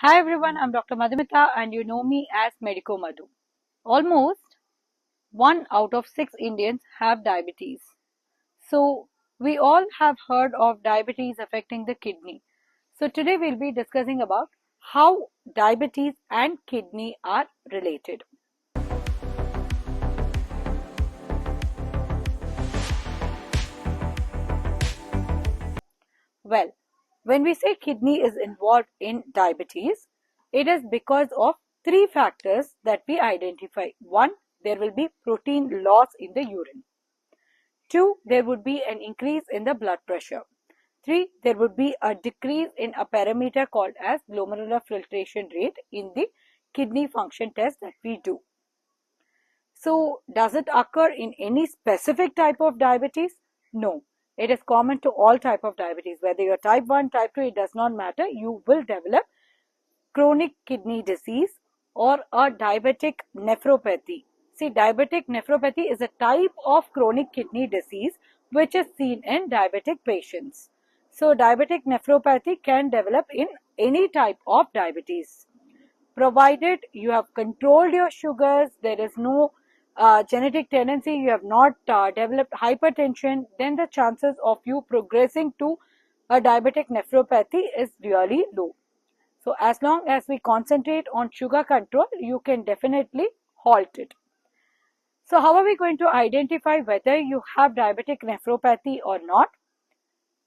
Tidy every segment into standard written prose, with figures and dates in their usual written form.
Hi everyone, I'm Dr. Madhumita and you know me as Medico Madhu. Almost 1 out of 6 Indians have diabetes. So we all have heard of diabetes affecting the kidney. So today we'll be discussing about how diabetes and kidney are related. Well, when we say kidney is involved in diabetes, it is because of three factors that we identify. One, there will be protein loss in the urine. Two, there would be an increase in the blood pressure. Three, there would be a decrease in a parameter called as glomerular filtration rate in the kidney function test that we do. So, does it occur in any specific type of diabetes? No. It is common to all type of diabetes. Whether you're type 1, type 2, it does not matter. You will develop chronic kidney disease or a diabetic nephropathy. See, diabetic nephropathy is a type of chronic kidney disease which is seen in diabetic patients. So, diabetic nephropathy can develop in any type of diabetes. Provided you have controlled your sugars, there is no genetic tendency, you have not developed hypertension, then the chances of you progressing to a diabetic nephropathy is really low. So as long as we concentrate on sugar control, you can definitely halt it. So how are we going to identify whether you have diabetic nephropathy or not?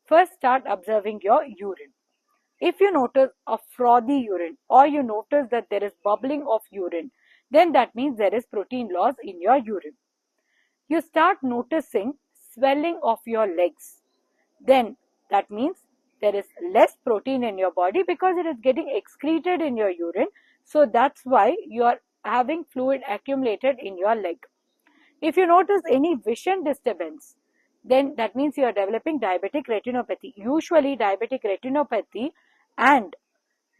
First, start observing your urine. If you notice a frothy urine or you notice that there is bubbling of urine, then that means there is protein loss in your urine. You start noticing swelling of your legs. Then that means there is less protein in your body because it is getting excreted in your urine. So that's why you are having fluid accumulated in your leg. If you notice any vision disturbance, then that means you are developing diabetic retinopathy. Usually diabetic retinopathy and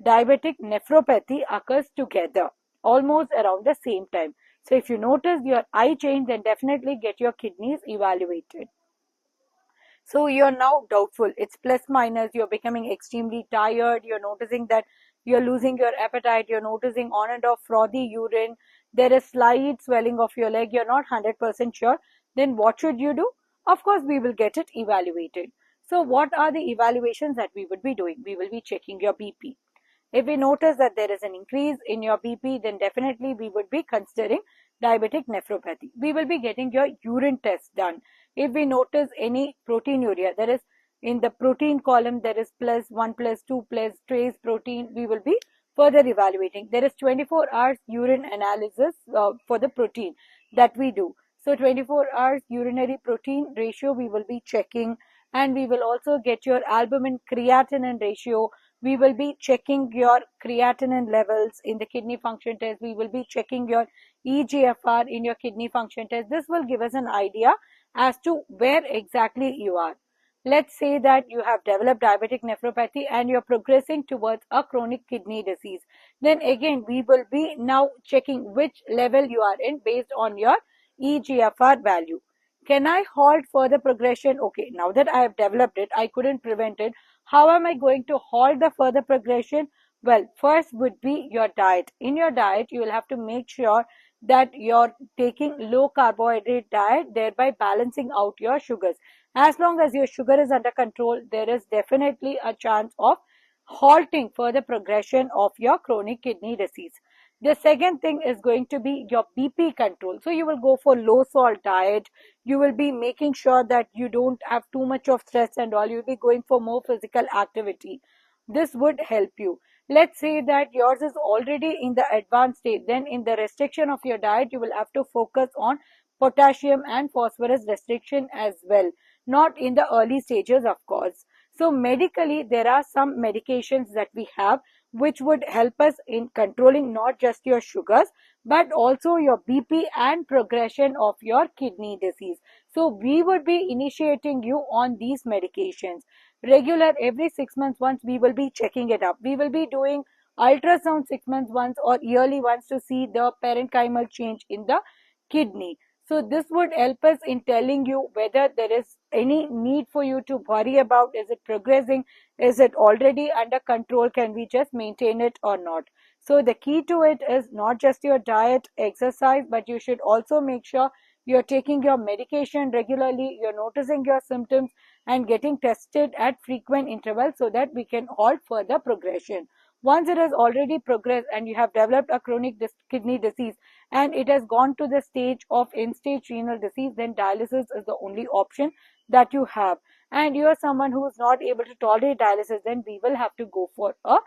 diabetic nephropathy occurs together almost around the same time. So if you notice your eye change, then definitely get your kidneys evaluated. So you're now doubtful. It's plus minus. You're becoming extremely tired. You're noticing that you're losing your appetite. You're noticing on and off frothy urine. There is slight swelling of your leg. You're not 100% sure. Then what should you do? Of course, we will get it evaluated. So what are the evaluations that we would be doing? We will be checking your BP. If we notice that there is an increase in your BP, then definitely we would be considering diabetic nephropathy. We will be getting your urine test done. If we notice any proteinuria, there is in the protein column, there is plus 1 plus 2 plus trace protein, we will be further evaluating. There is 24 hours urine analysis for the protein that we do. So 24 hours urinary protein ratio we will be checking, and we will also get your albumin creatinine ratio. We will be checking your creatinine levels in the kidney function test. We will be checking your EGFR in your kidney function test. This will give us an idea as to where exactly you are. Let's say that you have developed diabetic nephropathy and you're progressing towards a chronic kidney disease. Then again, we will be now checking which level you are in based on your EGFR value. Can I halt further progression? Okay, now that I have developed it, I couldn't prevent it. How am I going to halt the further progression? Well, first would be your diet. In your diet, you will have to make sure that you're taking low carbohydrate diet, thereby balancing out your sugars. As long as your sugar is under control, there is definitely a chance of halting further progression of your chronic kidney disease. The second thing is going to be your BP control. So you will go for low salt diet. You will be making sure that you don't have too much of stress and all. You'll be going for more physical activity. This would help you. Let's say that yours is already in the advanced state. Then in the restriction of your diet, you will have to focus on potassium and phosphorus restriction as well. Not in the early stages, of course. So medically, there are some medications that we have which would help us in controlling not just your sugars but also your BP and progression of your kidney disease. So we would be initiating you on these medications. Regular every 6 months once we will be checking it up. We will be doing ultrasound 6 months once or yearly once to see the parenchymal change in the kidney. So this would help us in telling you whether there is any need for you to worry about. Is it progressing? Is it already under control? Can we just maintain it or not? So the key to it is not just your diet, exercise, but you should also make sure you're taking your medication regularly, you're noticing your symptoms and getting tested at frequent intervals so that we can halt further progression. Once it has already progressed and you have developed a chronic kidney disease and it has gone to the stage of end-stage renal disease, then dialysis is the only option that you have. And you are someone who is not able to tolerate dialysis, then we will have to go for a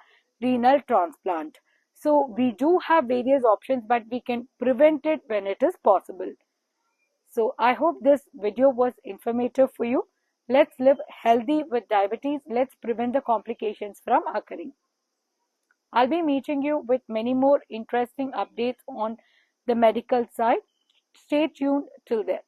renal transplant. So we do have various options, but we can prevent it when it is possible. So I hope this video was informative for you. Let's live healthy with diabetes. Let's prevent the complications from occurring. I'll be meeting you with many more interesting updates on the medical side. Stay tuned till then.